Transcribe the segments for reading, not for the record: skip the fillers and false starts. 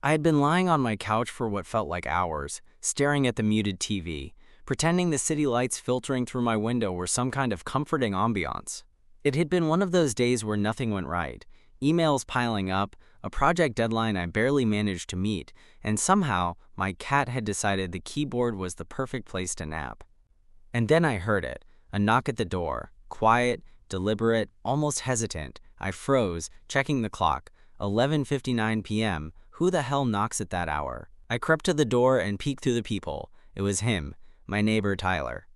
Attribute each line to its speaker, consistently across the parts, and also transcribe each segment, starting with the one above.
Speaker 1: I had been lying on my couch for what felt like hours, staring at the muted TV, pretending the city lights filtering through my window were some kind of comforting ambiance. It had been one of those days where nothing went right, emails piling up, a project deadline I barely managed to meet, and somehow my cat had decided the keyboard was the perfect place to nap. And then I heard it, a knock at the door, quiet, deliberate, almost hesitant. I froze, checking the clock. 11:59 p.m. Who the hell knocks at that hour? I crept to the door and peeked through the peephole. It was him, my neighbor Tyler.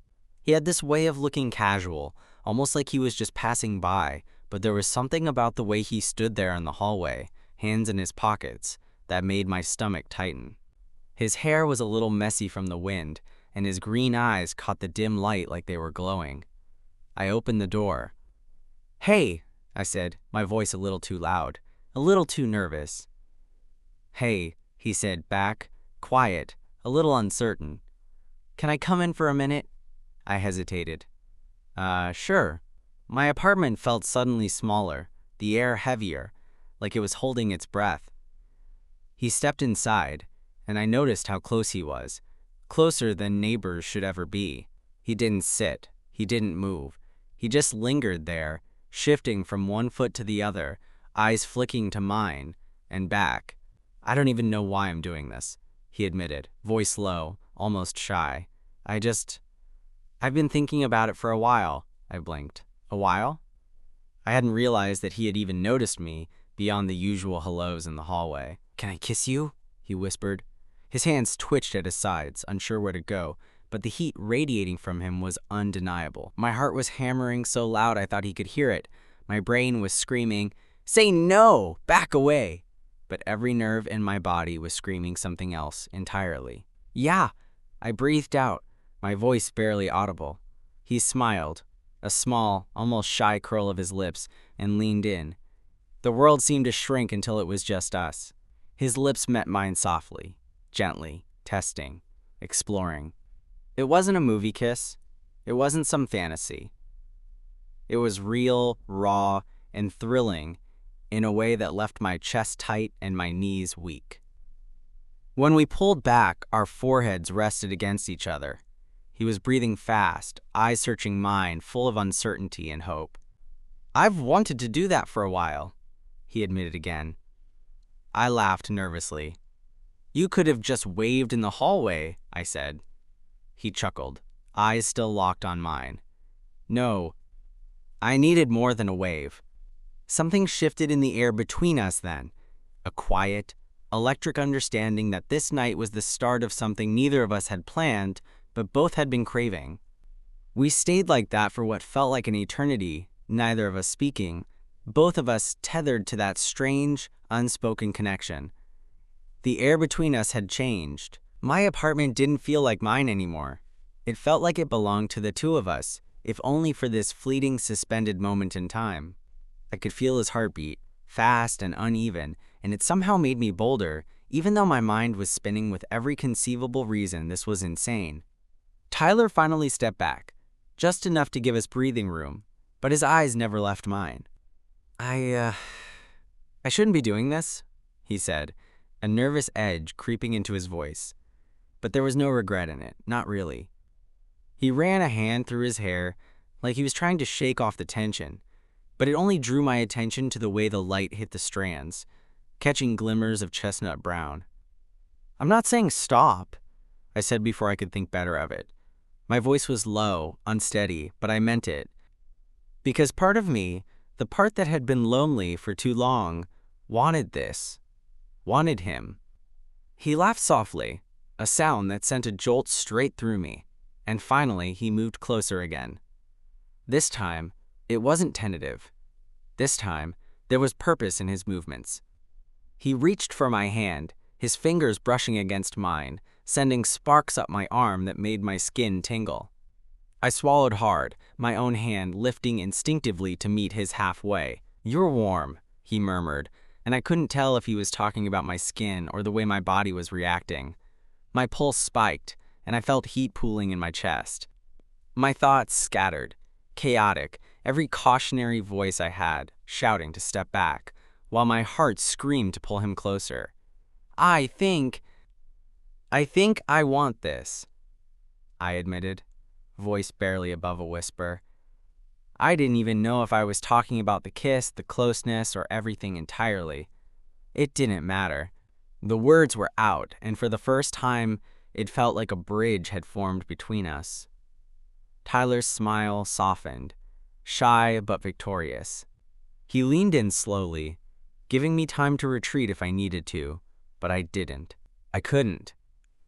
Speaker 1: He had this way of looking casual, almost like he was just passing by, but there was something about the way he stood there in the hallway, hands in his pockets, that made my stomach tighten. His hair was a little messy from the wind, and his green eyes caught the dim light like they were glowing. I opened the door. "Hey," I said, my voice a little too loud, a little too nervous. "Hey," he said back, quiet, a little uncertain. "Can I come in for a minute?" I hesitated. Sure." My apartment felt suddenly smaller, the air heavier, like it was holding its breath. He stepped inside, and I noticed how close he was, closer than neighbors should ever be. He didn't sit, he didn't move. He just lingered there, shifting from one foot to the other, eyes flicking to mine, and back. "I don't even know why I'm doing this," he admitted, voice low, almost shy. I've been thinking about it for a while," I blinked. "A while?" I hadn't realized that he had even noticed me, beyond the usual hellos in the hallway. "Can I kiss you?" he whispered. His hands twitched at his sides, unsure where to go, but the heat radiating from him was undeniable. My heart was hammering so loud I thought he could hear it. My brain was screaming, "Say no! Back away!" But every nerve in my body was screaming something else entirely. "Yeah," I breathed out, my voice barely audible. He smiled, a small, almost shy curl of his lips, and leaned in. The world seemed to shrink until it was just us. His lips met mine softly, gently, testing, exploring. It wasn't a movie kiss. It wasn't some fantasy. It was real, raw, and thrilling in a way that left my chest tight and my knees weak. When we pulled back, our foreheads rested against each other. He was breathing fast, eyes searching mine, full of uncertainty and hope. "I've wanted to do that for a while," he admitted again. I laughed nervously. "You could have just waved in the hallway," I said. He chuckled, eyes still locked on mine. "No, I needed more than a wave." Something shifted in the air between us then, a quiet, electric understanding that this night was the start of something neither of us had planned, but both had been craving. We stayed like that for what felt like an eternity, neither of us speaking, both of us tethered to that strange, unspoken connection. The air between us had changed. My apartment didn't feel like mine anymore. It felt like it belonged to the two of us, if only for this fleeting, suspended moment in time. I could feel his heartbeat, fast and uneven, and it somehow made me bolder, even though my mind was spinning with every conceivable reason this was insane. Tyler finally stepped back, just enough to give us breathing room, but his eyes never left mine. I shouldn't be doing this," he said, a nervous edge creeping into his voice. But there was no regret in it, not really. He ran a hand through his hair, like he was trying to shake off the tension, but it only drew my attention to the way the light hit the strands, catching glimmers of chestnut brown. "I'm not saying stop," I said before I could think better of it. My voice was low, unsteady, but I meant it. Because part of me, the part that had been lonely for too long, wanted this, wanted him. He laughed softly, a sound that sent a jolt straight through me, and finally he moved closer again. This time, it wasn't tentative. This time, there was purpose in his movements. He reached for my hand, his fingers brushing against mine, sending sparks up my arm that made my skin tingle. I swallowed hard, my own hand lifting instinctively to meet his halfway. "You're warm," he murmured, and I couldn't tell if he was talking about my skin or the way my body was reacting. My pulse spiked, and I felt heat pooling in my chest. My thoughts scattered, chaotic, every cautionary voice I had shouting to step back, while my heart screamed to pull him closer. I think, I think I want this, I admitted, voice barely above a whisper. I didn't even know if I was talking about the kiss, the closeness, or everything entirely. It didn't matter. The words were out, and for the first time, it felt like a bridge had formed between us. Tyler's smile softened, shy but victorious. He leaned in slowly, giving me time to retreat if I needed to, but I didn't. I couldn't.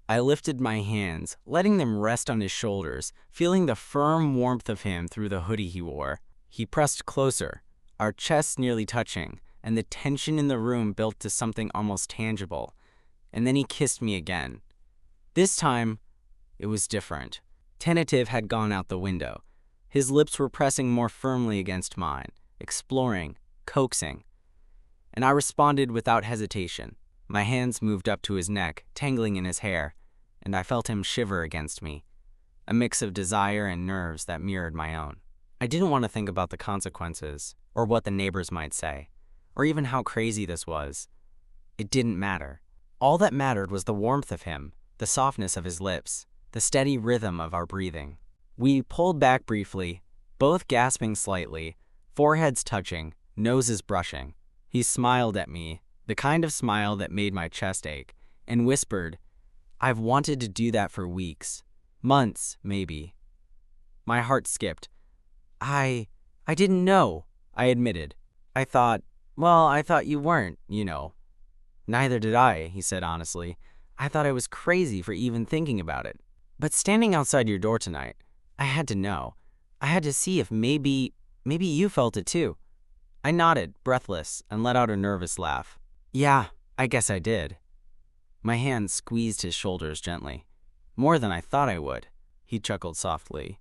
Speaker 1: I lifted my hands, letting them rest on his shoulders, feeling the firm warmth of him through the hoodie he wore. He pressed closer, our chests nearly touching, and the tension in the room built to something almost tangible. And then he kissed me again. This time, it was different. Tentative had gone out the window. His lips were pressing more firmly against mine, exploring, coaxing. And I responded without hesitation. My hands moved up to his neck, tangling in his hair, and I felt him shiver against me, a mix of desire and nerves that mirrored my own. I didn't want to think about the consequences, or what the neighbors might say, or even how crazy this was. It didn't matter. All that mattered was the warmth of him, the softness of his lips, the steady rhythm of our breathing. We pulled back briefly, both gasping slightly, foreheads touching, noses brushing. He smiled at me, the kind of smile that made my chest ache, and whispered, "I've wanted to do that for weeks. Months, maybe." My heart skipped. I didn't know, I admitted. I thought you weren't, you know. Neither did I, he said honestly. I thought I was crazy for even thinking about it. But standing outside your door tonight, I had to know. I had to see if maybe you felt it too. I nodded, breathless, and let out a nervous laugh. Yeah, I guess I did. My hand squeezed his shoulders gently. More than I thought I would, he chuckled softly.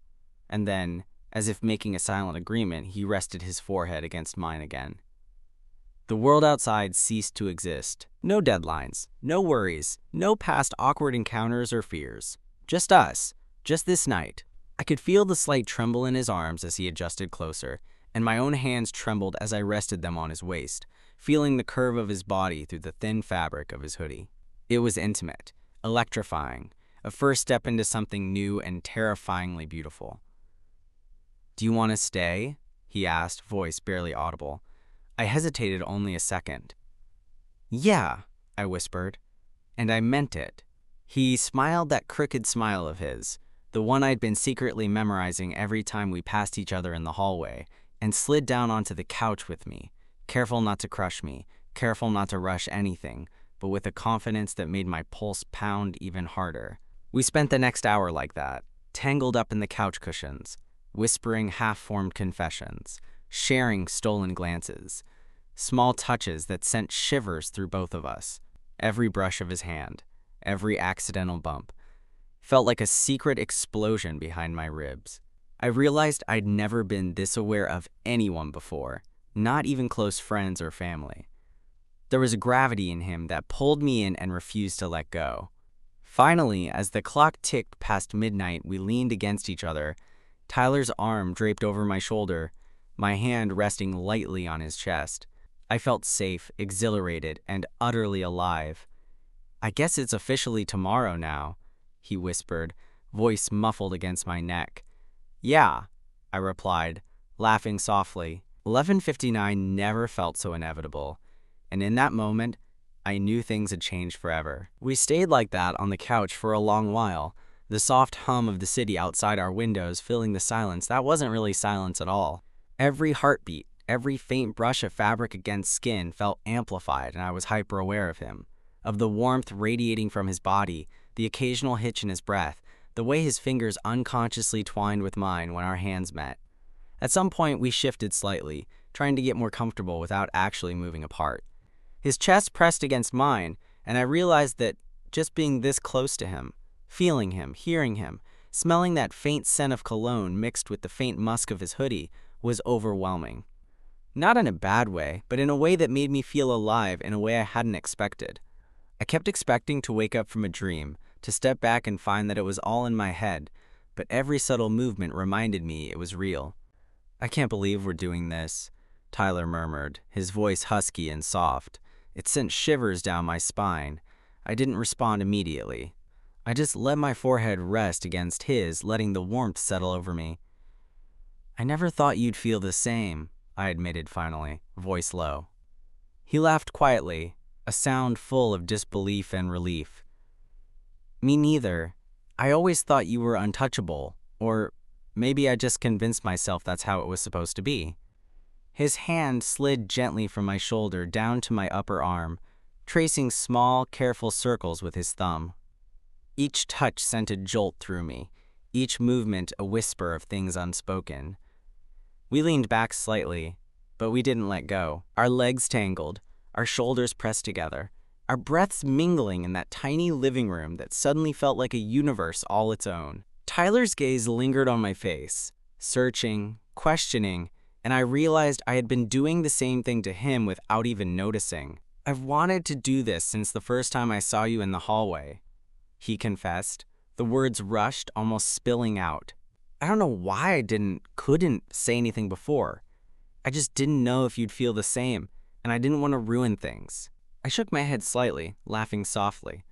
Speaker 1: And then, as if making a silent agreement, he rested his forehead against mine again. The world outside ceased to exist. No deadlines, no worries, no past awkward encounters or fears. Just us, just this night. I could feel the slight tremble in his arms as he adjusted closer, and my own hands trembled as I rested them on his waist, feeling the curve of his body through the thin fabric of his hoodie. It was intimate, electrifying, a first step into something new and terrifyingly beautiful. "Do you want to stay?" he asked, voice barely audible. I hesitated only a second. "Yeah," I whispered, and I meant it. He smiled that crooked smile of his, the one I'd been secretly memorizing every time we passed each other in the hallway, and slid down onto the couch with me, careful not to crush me, careful not to rush anything, but with a confidence that made my pulse pound even harder. We spent the next hour like that, tangled up in the couch cushions, whispering half-formed confessions, sharing stolen glances, small touches that sent shivers through both of us. Every brush of his hand, every accidental bump, felt like a secret explosion behind my ribs. I realized I'd never been this aware of anyone before, not even close friends or family. There was a gravity in him that pulled me in and refused to let go. Finally, as the clock ticked past midnight, we leaned against each other, Tyler's arm draped over my shoulder, my hand resting lightly on his chest. I felt safe, exhilarated, and utterly alive. "I guess it's officially tomorrow now," he whispered, voice muffled against my neck. "Yeah," I replied, laughing softly. 11:59 never felt so inevitable, and in that moment, I knew things had changed forever. We stayed like that on the couch for a long while, the soft hum of the city outside our windows filling the silence that wasn't really silence at all. Every heartbeat, every faint brush of fabric against skin felt amplified, and I was hyper-aware of him, of the warmth radiating from his body, the occasional hitch in his breath, the way his fingers unconsciously twined with mine when our hands met. At some point, we shifted slightly, trying to get more comfortable without actually moving apart. His chest pressed against mine, and I realized that just being this close to him, feeling him, hearing him, smelling that faint scent of cologne mixed with the faint musk of his hoodie was overwhelming. Not in a bad way, but in a way that made me feel alive in a way I hadn't expected. I kept expecting to wake up from a dream, to step back and find that it was all in my head, but every subtle movement reminded me it was real. "I can't believe we're doing this," Tyler murmured, his voice husky and soft. It sent shivers down my spine. I didn't respond immediately. I just let my forehead rest against his, letting the warmth settle over me. "I never thought you'd feel the same," I admitted finally, voice low. He laughed quietly, a sound full of disbelief and relief. "Me neither. I always thought you were untouchable, or maybe I just convinced myself that's how it was supposed to be." His hand slid gently from my shoulder down to my upper arm, tracing small, careful circles with his thumb. Each touch sent a jolt through me, each movement a whisper of things unspoken. We leaned back slightly, but we didn't let go. Our legs tangled, our shoulders pressed together, our breaths mingling in that tiny living room that suddenly felt like a universe all its own. Tyler's gaze lingered on my face, searching, questioning, and I realized I had been doing the same thing to him without even noticing. "I've wanted to do this since the first time I saw you in the hallway," he confessed, the words rushed, almost spilling out. I don't know why I couldn't say anything before. I just didn't know if you'd feel the same, and I didn't want to ruin things. I shook my head slightly, laughing softly.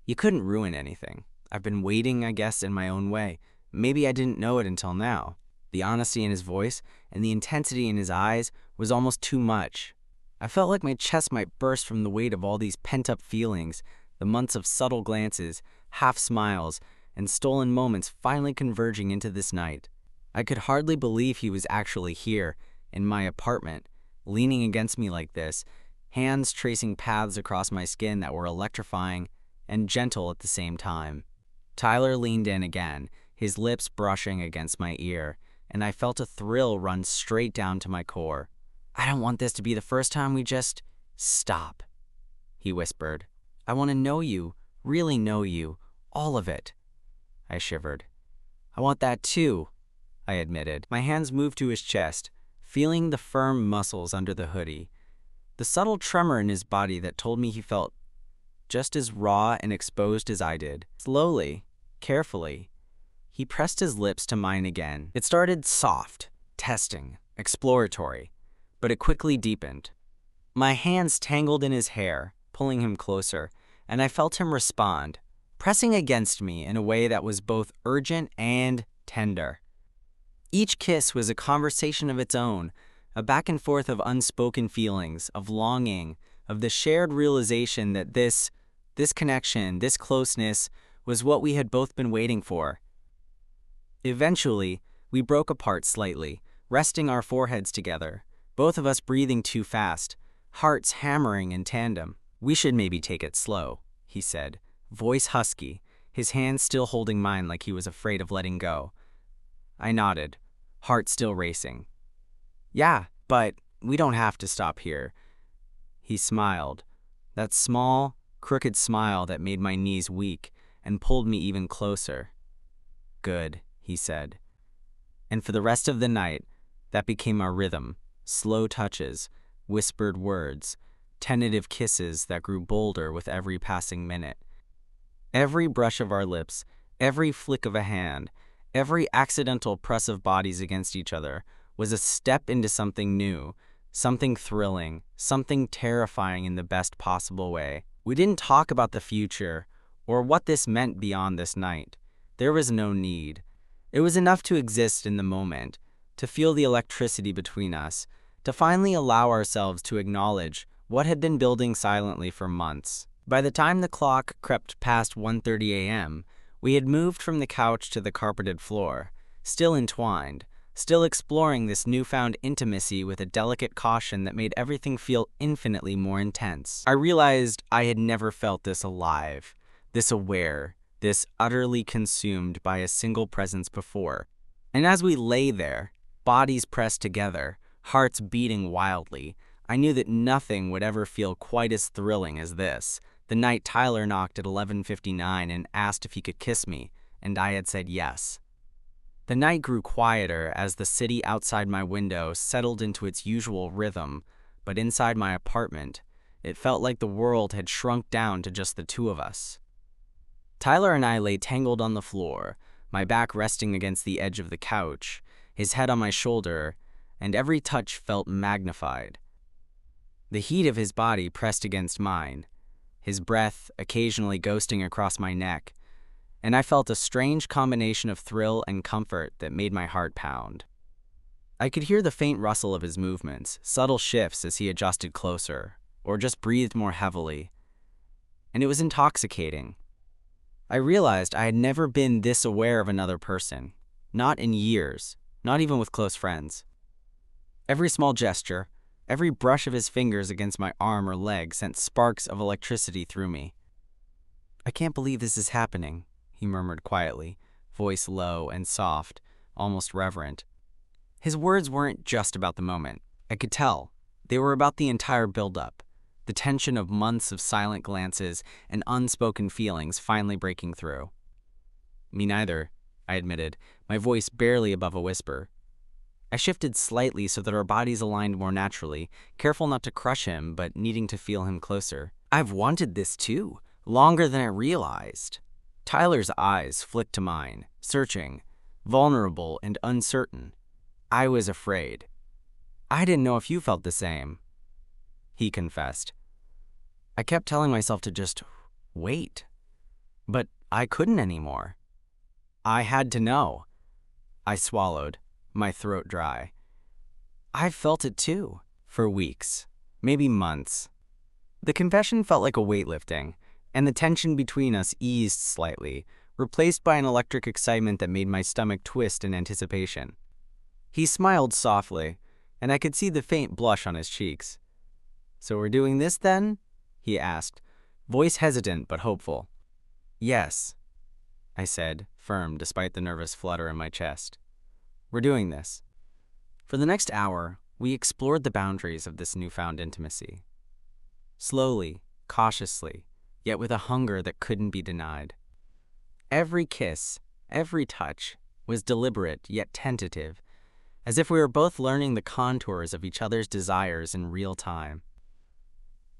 Speaker 1: "You couldn't ruin anything. I've been waiting, I guess, in my own way. Maybe I didn't know it until now." The honesty in his voice and the intensity in his eyes was almost too much. I felt like my chest might burst from the weight of all these pent-up feelings, the months of subtle glances, half smiles, and stolen moments finally converging into this night. I could hardly believe he was actually here, in my apartment, leaning against me like this, hands tracing paths across my skin that were electrifying and gentle at the same time. Tyler leaned in again, his lips brushing against my ear, and I felt a thrill run straight down to my core. "I don't want this to be the first time we just stop," he whispered. "I want to know you, really know you, all of it." I shivered. "I want that too," I admitted. My hands moved to his chest, feeling the firm muscles under the hoodie, the subtle tremor in his body that told me he felt just as raw and exposed as I did. Slowly, carefully, he pressed his lips to mine again. It started soft, testing, exploratory, but it quickly deepened. My hands tangled in his hair, pulling him closer, and I felt him respond, pressing against me in a way that was both urgent and tender. Each kiss was a conversation of its own, a back and forth of unspoken feelings, of longing, of the shared realization that this connection, this closeness, was what we had both been waiting for. Eventually, we broke apart slightly, resting our foreheads together, both of us breathing too fast, hearts hammering in tandem. "We should maybe take it slow," he said, voice husky, his hand still holding mine like he was afraid of letting go. I nodded, heart still racing. "Yeah, but we don't have to stop here." He smiled, that small, crooked smile that made my knees weak and pulled me even closer. "Good," he said. And for the rest of the night, that became our rhythm, slow touches, whispered words, tentative kisses that grew bolder with every passing minute. Every brush of our lips, every flick of a hand, every accidental press of bodies against each other was a step into something new, something thrilling, something terrifying in the best possible way. We didn't talk about the future or what this meant beyond this night. There was no need. It was enough to exist in the moment, to feel the electricity between us, to finally allow ourselves to acknowledge what had been building silently for months. By the time the clock crept past 1:30 a.m., we had moved from the couch to the carpeted floor, still entwined, still exploring this newfound intimacy with a delicate caution that made everything feel infinitely more intense. I realized I had never felt this alive, this aware, this utterly consumed by a single presence before. And as we lay there, bodies pressed together, hearts beating wildly, I knew that nothing would ever feel quite as thrilling as this. The night Tyler knocked at 11:59 and asked if he could kiss me, and I had said yes. The night grew quieter as the city outside my window settled into its usual rhythm, but inside my apartment, it felt like the world had shrunk down to just the two of us. Tyler and I lay tangled on the floor, my back resting against the edge of the couch, his head on my shoulder, and every touch felt magnified. The heat of his body pressed against mine, his breath occasionally ghosting across my neck, and I felt a strange combination of thrill and comfort that made my heart pound. I could hear the faint rustle of his movements, subtle shifts as he adjusted closer, or just breathed more heavily, and it was intoxicating. I realized I had never been this aware of another person, not in years, not even with close friends. Every small gesture, every brush of his fingers against my arm or leg sent sparks of electricity through me. "I can't believe this is happening," he murmured quietly, voice low and soft, almost reverent. His words weren't just about the moment. I could tell. They were about the entire buildup, the tension of months of silent glances and unspoken feelings finally breaking through. "Me neither," I admitted, my voice barely above a whisper. I shifted slightly so that our bodies aligned more naturally, careful not to crush him, but needing to feel him closer. "I've wanted this too, longer than I realized." Tyler's eyes flicked to mine, searching, vulnerable and uncertain. I was afraid. "I didn't know if you felt the same," he confessed. I kept telling myself to just wait, but I couldn't anymore. I had to know. I swallowed, my throat dry. I felt it too, for weeks, maybe months. The confession felt like a weightlifting, and the tension between us eased slightly, replaced by an electric excitement that made my stomach twist in anticipation. He smiled softly, and I could see the faint blush on his cheeks. "So we're doing this then?" he asked, voice hesitant but hopeful. "Yes," I said, firm despite the nervous flutter in my chest. "We're doing this." For the next hour, we explored the boundaries of this newfound intimacy. Slowly, cautiously, yet with a hunger that couldn't be denied. Every kiss, every touch, was deliberate yet tentative, as if we were both learning the contours of each other's desires in real time.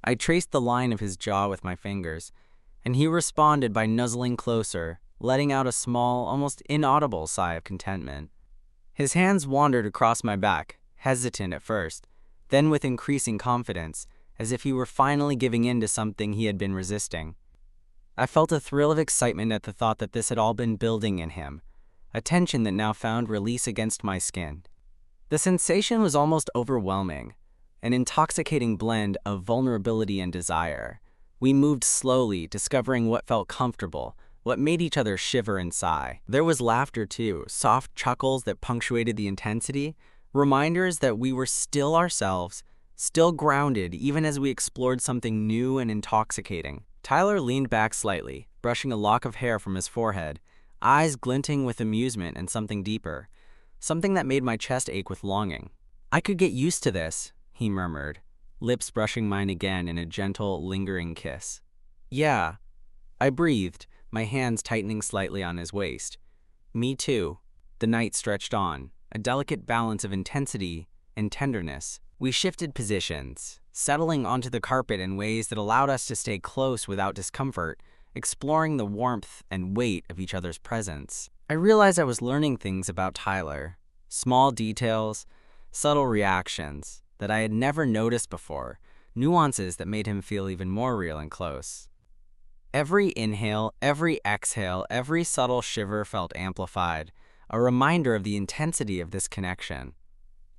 Speaker 1: I traced the line of his jaw with my fingers, and he responded by nuzzling closer, letting out a small, almost inaudible sigh of contentment. His hands wandered across my back, hesitant at first, then with increasing confidence, as if he were finally giving in to something he had been resisting. I felt a thrill of excitement at the thought that this had all been building in him, a tension that now found release against my skin. The sensation was almost overwhelming, an intoxicating blend of vulnerability and desire. We moved slowly, discovering what felt comfortable, what made each other shiver and sigh. There was laughter too, soft chuckles that punctuated the intensity, reminders that we were still ourselves, still grounded even as we explored something new and intoxicating. Tyler leaned back slightly, brushing a lock of hair from his forehead, eyes glinting with amusement and something deeper, something that made my chest ache with longing. "I could get used to this," he murmured, lips brushing mine again in a gentle, lingering kiss. "Yeah," I breathed, my hands tightening slightly on his waist. "Me too." The night stretched on, a delicate balance of intensity and tenderness. We shifted positions, settling onto the carpet in ways that allowed us to stay close without discomfort, exploring the warmth and weight of each other's presence. I realized I was learning things about Tyler, small details, subtle reactions that I had never noticed before, nuances that made him feel even more real and close. Every inhale, every exhale, every subtle shiver felt amplified, a reminder of the intensity of this connection.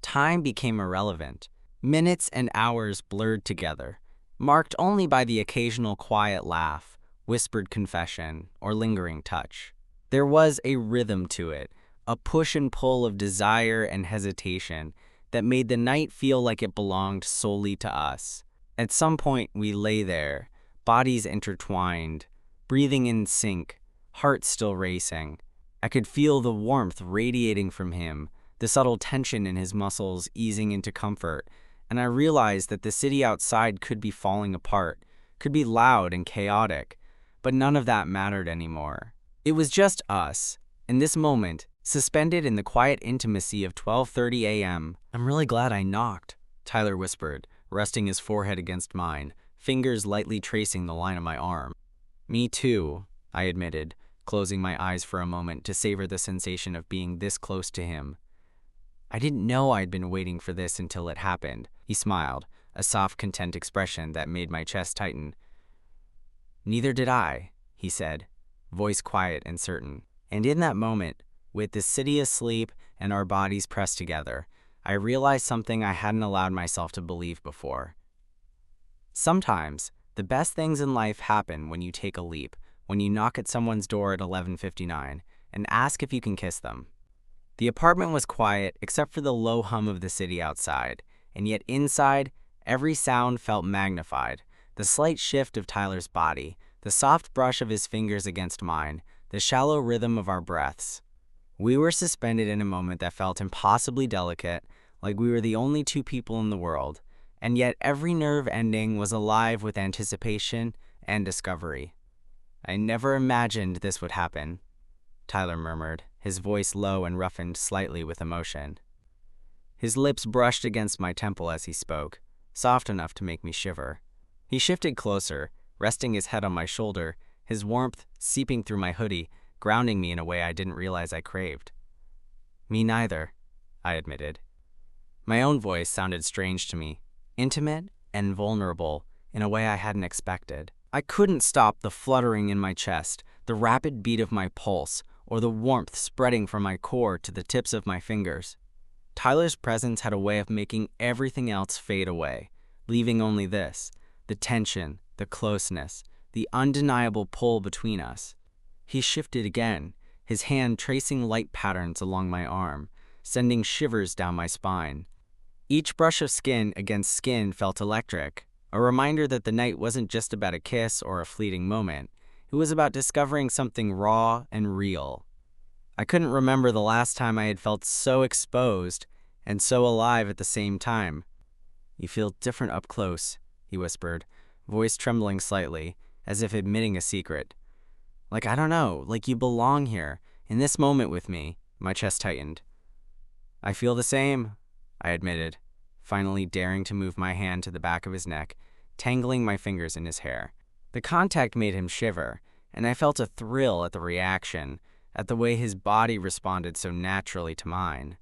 Speaker 1: Time became irrelevant. Minutes and hours blurred together, marked only by the occasional quiet laugh, whispered confession, or lingering touch. There was a rhythm to it, a push and pull of desire and hesitation that made the night feel like it belonged solely to us. At some point, we lay there, bodies intertwined, breathing in sync, hearts still racing. I could feel the warmth radiating from him, the subtle tension in his muscles easing into comfort, and I realized that the city outside could be falling apart, could be loud and chaotic, but none of that mattered anymore. It was just us, in this moment, suspended in the quiet intimacy of 12:30 a.m. "I'm really glad I knocked," Tyler whispered, resting his forehead against mine, fingers lightly tracing the line of my arm. "Me too," I admitted, closing my eyes for a moment to savor the sensation of being this close to him. "I didn't know I'd been waiting for this until it happened," he smiled, a soft, content expression that made my chest tighten. "Neither did I," he said, voice quiet and certain. And in that moment, with the city asleep and our bodies pressed together, I realized something I hadn't allowed myself to believe before. Sometimes, the best things in life happen when you take a leap, when you knock at someone's door at 11:59 and ask if you can kiss them. The apartment was quiet except for the low hum of the city outside, and yet inside, every sound felt magnified. The slight shift of Tyler's body, the soft brush of his fingers against mine, the shallow rhythm of our breaths. We were suspended in a moment that felt impossibly delicate, like we were the only two people in the world, and yet every nerve ending was alive with anticipation and discovery. "I never imagined this would happen," Tyler murmured, his voice low and roughened slightly with emotion. His lips brushed against my temple as he spoke, soft enough to make me shiver. He shifted closer, resting his head on my shoulder, his warmth seeping through my hoodie, grounding me in a way I didn't realize I craved. "Me neither," I admitted. My own voice sounded strange to me, intimate and vulnerable in a way I hadn't expected. I couldn't stop the fluttering in my chest, the rapid beat of my pulse, or the warmth spreading from my core to the tips of my fingers. Tyler's presence had a way of making everything else fade away, leaving only this, the tension, the closeness, the undeniable pull between us. He shifted again, his hand tracing light patterns along my arm, sending shivers down my spine. Each brush of skin against skin felt electric, a reminder that the night wasn't just about a kiss or a fleeting moment. It was about discovering something raw and real. I couldn't remember the last time I had felt so exposed and so alive at the same time. "You feel different up close," he whispered, voice trembling slightly, as if admitting a secret. "Like, I don't know, like you belong here, in this moment with me." My chest tightened. "I feel the same," I admitted, finally daring to move my hand to the back of his neck, tangling my fingers in his hair. The contact made him shiver, and I felt a thrill at the reaction, at the way his body responded so naturally to mine.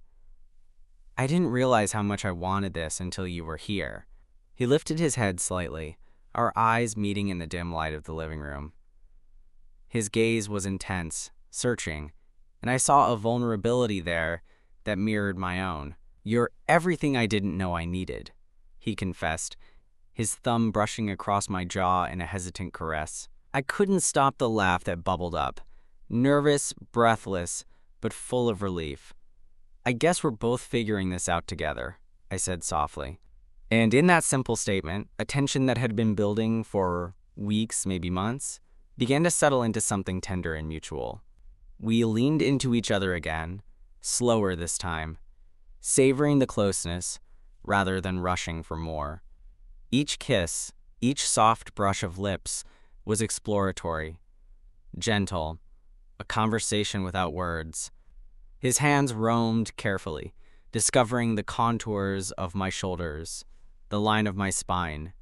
Speaker 1: "I didn't realize how much I wanted this until you were here." He lifted his head slightly, our eyes meeting in the dim light of the living room. His gaze was intense, searching, and I saw a vulnerability there that mirrored my own. "You're everything I didn't know I needed," he confessed, his thumb brushing across my jaw in a hesitant caress. I couldn't stop the laugh that bubbled up, nervous, breathless, but full of relief. "I guess we're both figuring this out together," I said softly. And in that simple statement, a tension that had been building for weeks, maybe months, began to settle into something tender and mutual. We leaned into each other again, slower this time, savoring the closeness rather than rushing for more. Each kiss, each soft brush of lips was exploratory, gentle, a conversation without words. His hands roamed carefully, discovering the contours of my shoulders, the line of my spine,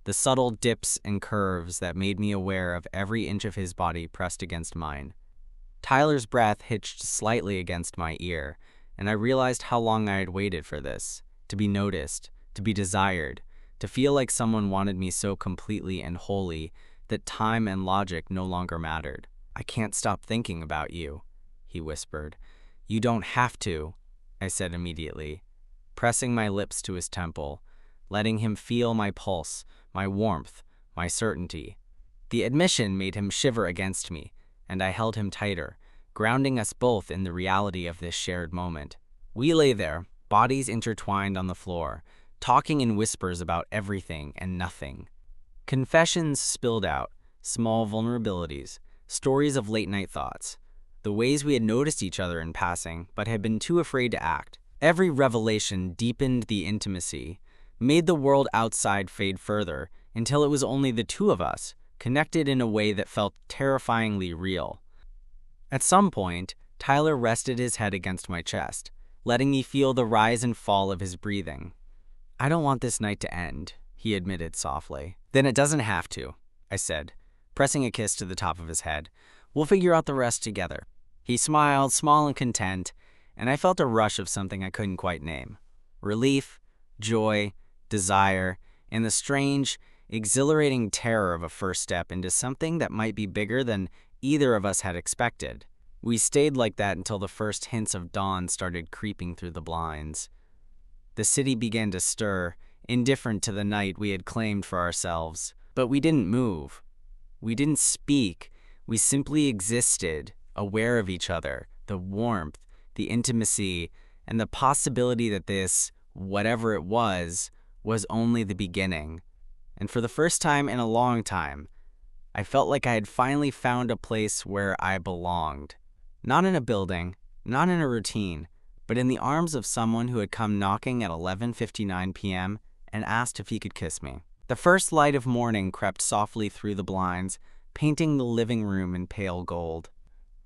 Speaker 1: the subtle dips and curves that made me aware of every inch of his body pressed against mine. Tyler's breath hitched slightly against my ear, and I realized how long I had waited for this, to be noticed, to be desired, to feel like someone wanted me so completely and wholly that time and logic no longer mattered. "I can't stop thinking about you," he whispered. "You don't have to," I said immediately, pressing my lips to his temple, letting him feel my pulse, my warmth, my certainty. The admission made him shiver against me, and I held him tighter, grounding us both in the reality of this shared moment. We lay there, bodies intertwined on the floor, talking in whispers about everything and nothing. Confessions spilled out, small vulnerabilities, stories of late-night thoughts, the ways we had noticed each other in passing but had been too afraid to act. Every revelation deepened the intimacy, made the world outside fade further until it was only the two of us, connected in a way that felt terrifyingly real. At some point, Tyler rested his head against my chest, letting me feel the rise and fall of his breathing. "I don't want this night to end," he admitted softly. "Then it doesn't have to," I said, pressing a kiss to the top of his head. "We'll figure out the rest together." He smiled, small and content, and I felt a rush of something I couldn't quite name. Relief, joy, desire, and the strange, exhilarating terror of a first step into something that might be bigger than either of us had expected. We stayed like that until the first hints of dawn started creeping through the blinds. The city began to stir, indifferent to the night we had claimed for ourselves. But we didn't move. We didn't speak. We simply existed, aware of each other, the warmth, the intimacy, and the possibility that this, whatever it was only the beginning. And for the first time in a long time, I felt like I had finally found a place where I belonged. Not in a building, not in a routine, but in the arms of someone who had come knocking at 11:59 p.m. and asked if he could kiss me. The first light of morning crept softly through the blinds, painting the living room in pale gold.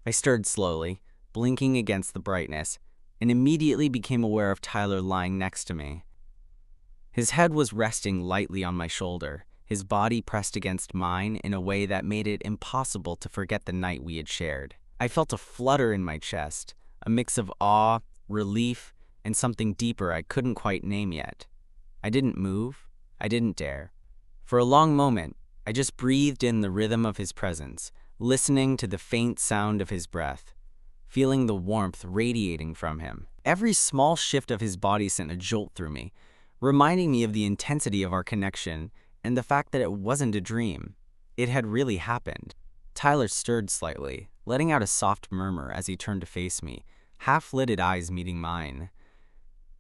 Speaker 1: I stirred slowly, blinking against the brightness, and immediately became aware of Tyler lying next to me. His head was resting lightly on my shoulder, his body pressed against mine in a way that made it impossible to forget the night we had shared. I felt a flutter in my chest, a mix of awe, relief, and something deeper I couldn't quite name yet. I didn't move. I didn't dare. For a long moment, I just breathed in the rhythm of his presence, listening to the faint sound of his breath, feeling the warmth radiating from him. Every small shift of his body sent a jolt through me, reminding me of the intensity of our connection and the fact that it wasn't a dream. It had really happened. Tyler stirred slightly, letting out a soft murmur as he turned to face me, half-lidded eyes meeting mine.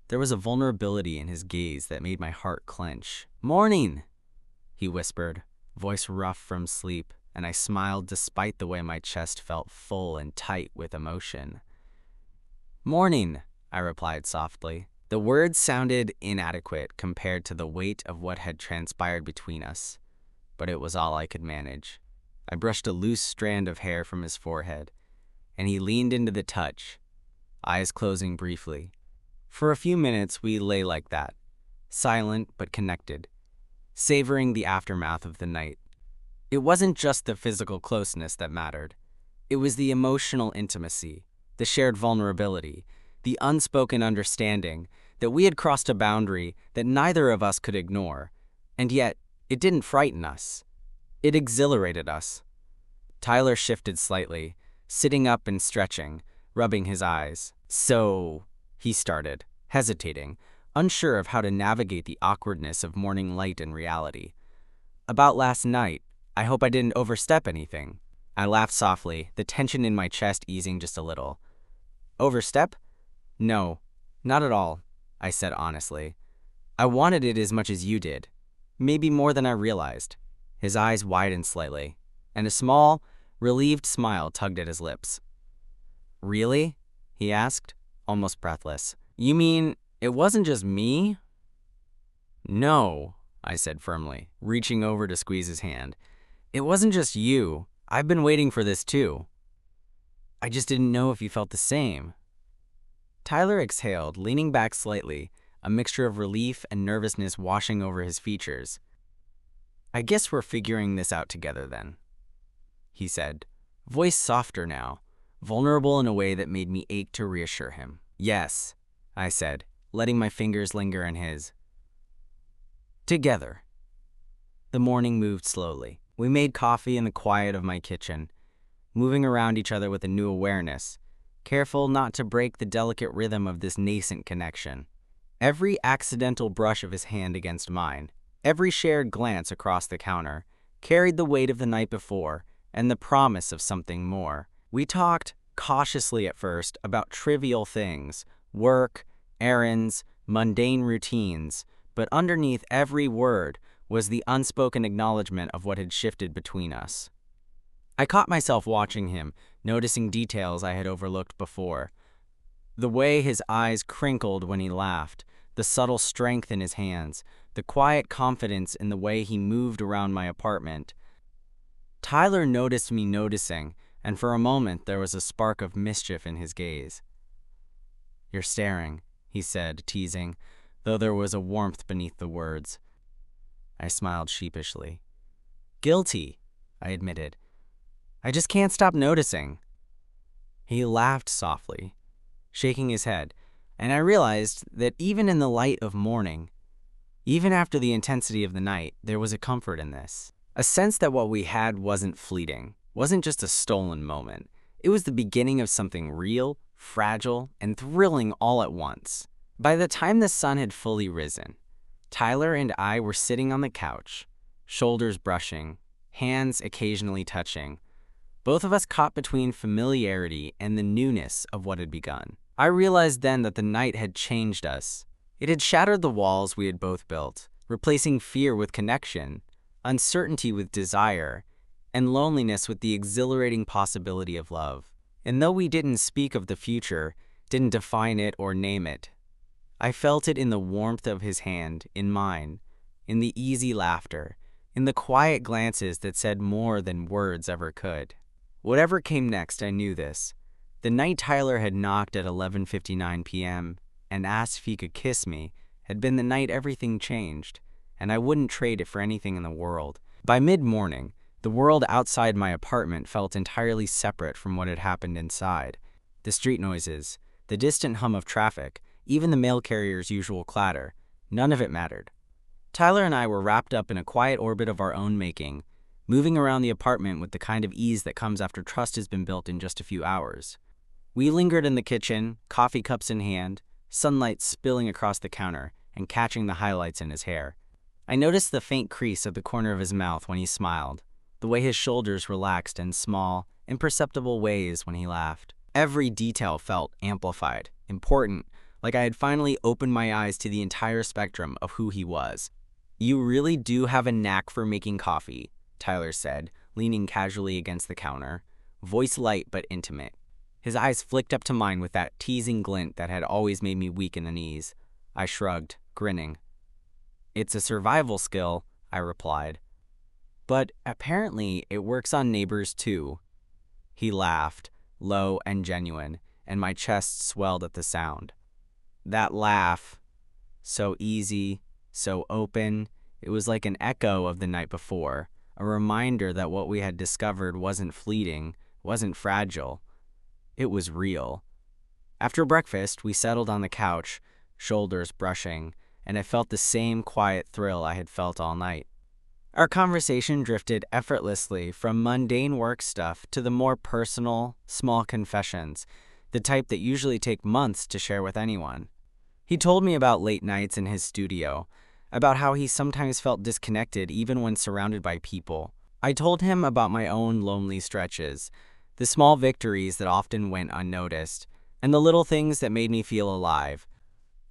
Speaker 1: There was a vulnerability in his gaze that made my heart clench. "Morning," he whispered, voice rough from sleep, and I smiled despite the way my chest felt full and tight with emotion. "Morning," I replied softly. The words sounded inadequate compared to the weight of what had transpired between us, but it was all I could manage. I brushed a loose strand of hair from his forehead, and he leaned into the touch, eyes closing briefly. For a few minutes, we lay like that, silent but connected, savoring the aftermath of the night. It wasn't just the physical closeness that mattered. It was the emotional intimacy, the shared vulnerability, the unspoken understanding that we had crossed a boundary that neither of us could ignore, and yet it didn't frighten us. It exhilarated us. Tyler shifted slightly, sitting up and stretching, rubbing his eyes. "So," he started, hesitating, unsure of how to navigate the awkwardness of morning light and reality. "About last night, I hope I didn't overstep anything." I laughed softly, the tension in my chest easing just a little. "Overstep? No, not at all," I said honestly. "I wanted it as much as you did, maybe more than I realized." His eyes widened slightly, and a small, relieved smile tugged at his lips. "Really?" he asked, almost breathless. "You mean it wasn't just me?" "No," I said firmly, reaching over to squeeze his hand. "It wasn't just you. I've been waiting for this too. I just didn't know if you felt the same." Tyler exhaled, leaning back slightly, a mixture of relief and nervousness washing over his features. "I guess we're figuring this out together then," he said, voice softer now, vulnerable in a way that made me ache to reassure him. "Yes," I said, letting my fingers linger in his. "Together." The morning moved slowly. We made coffee in the quiet of my kitchen, moving around each other with a new awareness, careful not to break the delicate rhythm of this nascent connection. Every accidental brush of his hand against mine, every shared glance across the counter, carried the weight of the night before and the promise of something more. We talked, cautiously at first, about trivial things, work, errands, mundane routines, but underneath every word was the unspoken acknowledgement of what had shifted between us. I caught myself watching him, noticing details I had overlooked before. The way his eyes crinkled when he laughed, the subtle strength in his hands, the quiet confidence in the way he moved around my apartment. Tyler noticed me noticing, and for a moment there was a spark of mischief in his gaze. "You're staring," he said, teasing, though there was a warmth beneath the words. I smiled sheepishly. "Guilty," I admitted. "I just can't stop noticing." He laughed softly, shaking his head, and I realized that even in the light of morning, Even after the intensity of the night, there was a comfort in this. A sense that what we had wasn't fleeting, wasn't just a stolen moment. It was the beginning of something real, fragile, and thrilling all at once. By the time the sun had fully risen, Tyler and I were sitting on the couch, shoulders brushing, hands occasionally touching, both of us caught between familiarity and the newness of what had begun. I realized then that the night had changed us. It had shattered the walls we had both built, replacing fear with connection, uncertainty with desire, and loneliness with the exhilarating possibility of love. And though we didn't speak of the future, didn't define it or name it, I felt it in the warmth of his hand, in mine, in the easy laughter, in the quiet glances that said more than words ever could. Whatever came next, I knew this. The night Tyler had knocked at 11:59 p.m. and asked if he could kiss me had been the night everything changed, and I wouldn't trade it for anything in the world. By mid-morning, the world outside my apartment felt entirely separate from what had happened inside. The street noises, the distant hum of traffic, even the mail carrier's usual clatter, none of it mattered. Tyler and I were wrapped up in a quiet orbit of our own making, moving around the apartment with the kind of ease that comes after trust has been built in just a few hours. We lingered in the kitchen, coffee cups in hand, sunlight spilling across the counter and catching the highlights in his hair. I noticed the faint crease at the corner of his mouth when he smiled, the way his shoulders relaxed in small, imperceptible ways when he laughed. Every detail felt amplified, important, like I had finally opened my eyes to the entire spectrum of who he was. "You really do have a knack for making coffee," Tyler said, leaning casually against the counter, voice light but intimate. His eyes flicked up to mine with that teasing glint that had always made me weak in the knees. I shrugged, grinning. "It's a survival skill," I replied. "But apparently it works on neighbors too." He laughed, low and genuine, and my chest swelled at the sound. That laugh, so easy, so open, it was like an echo of the night before, a reminder that what we had discovered wasn't fleeting, wasn't fragile. It was real. After breakfast, we settled on the couch, shoulders brushing, and I felt the same quiet thrill I had felt all night. Our conversation drifted effortlessly from mundane work stuff to the more personal, small confessions, the type that usually take months to share with anyone. He told me about late nights in his studio, about how he sometimes felt disconnected even when surrounded by people. I told him about my own lonely stretches, the small victories that often went unnoticed, and the little things that made me feel alive.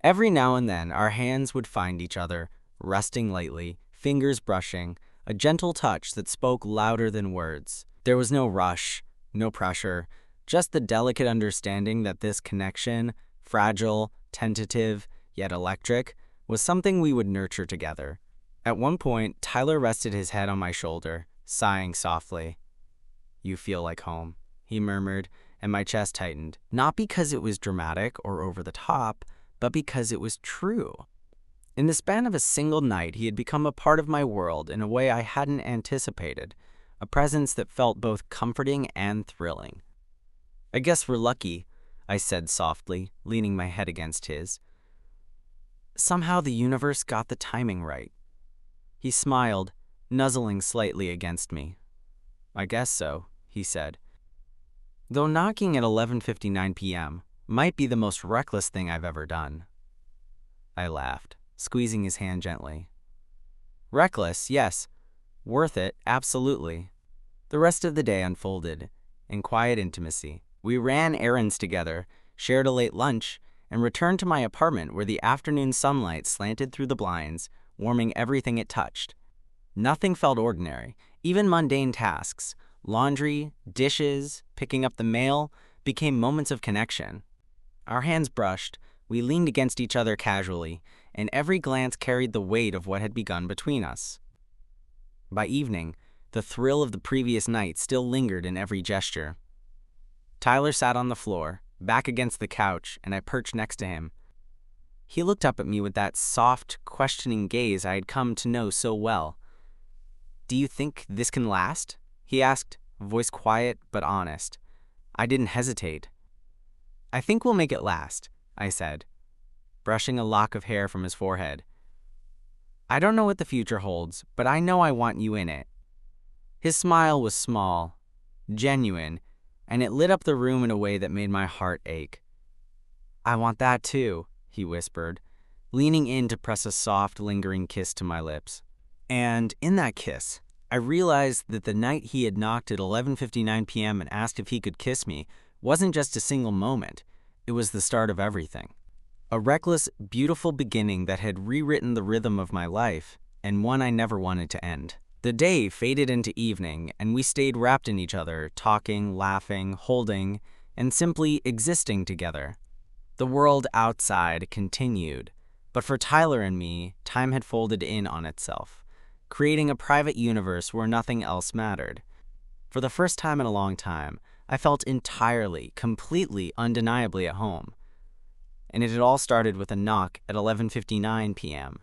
Speaker 1: Every now and then, our hands would find each other, resting lightly, fingers brushing, a gentle touch that spoke louder than words. There was no rush, no pressure, just the delicate understanding that this connection, fragile, tentative, yet electric, was something we would nurture together. At one point, Tyler rested his head on my shoulder, sighing softly. "You feel like home," he murmured, and my chest tightened. Not because it was dramatic or over the top, but because it was true. In the span of a single night, he had become a part of my world in a way I hadn't anticipated, a presence that felt both comforting and thrilling. "I guess we're lucky," I said softly, leaning my head against his. "Somehow the universe got the timing right." He smiled, nuzzling slightly against me. "I guess so," he said. "Though knocking at 11:59 p.m. might be the most reckless thing I've ever done." I laughed, squeezing his hand gently. "Reckless, yes. Worth it, absolutely." The rest of the day unfolded in quiet intimacy. We ran errands together, shared a late lunch, and returned to my apartment where the afternoon sunlight slanted through the blinds, warming everything it touched. Nothing felt ordinary. Even mundane tasks, laundry, dishes, picking up the mail, became moments of connection. Our hands brushed, we leaned against each other casually, and every glance carried the weight of what had begun between us. By evening, the thrill of the previous night still lingered in every gesture. Tyler sat on the floor, back against the couch, and I perched next to him. He looked up at me with that soft, questioning gaze I had come to know so well. "Do you think this can last?" he asked, voice quiet but honest. I didn't hesitate. "I think we'll make it last," I said, brushing a lock of hair from his forehead. I don't know what the future holds, but I know I want you in it." His smile was small, genuine, and it lit up the room in a way that made my heart ache. "I want that too," he whispered, leaning in to press a soft, lingering kiss to my lips. And in that kiss, I realized that the night he had knocked at 11:59 p.m. and asked if he could kiss me wasn't just a single moment, it was the start of everything. A reckless, beautiful beginning that had rewritten the rhythm of my life, and one I never wanted to end. The day faded into evening, and we stayed wrapped in each other, talking, laughing, holding, and simply existing together. The world outside continued, but for Tyler and me, time had folded in on itself, creating a private universe where nothing else mattered. For the first time in a long time, I felt entirely, completely, undeniably at home. And it had all started with a knock at 11:59 p.m.,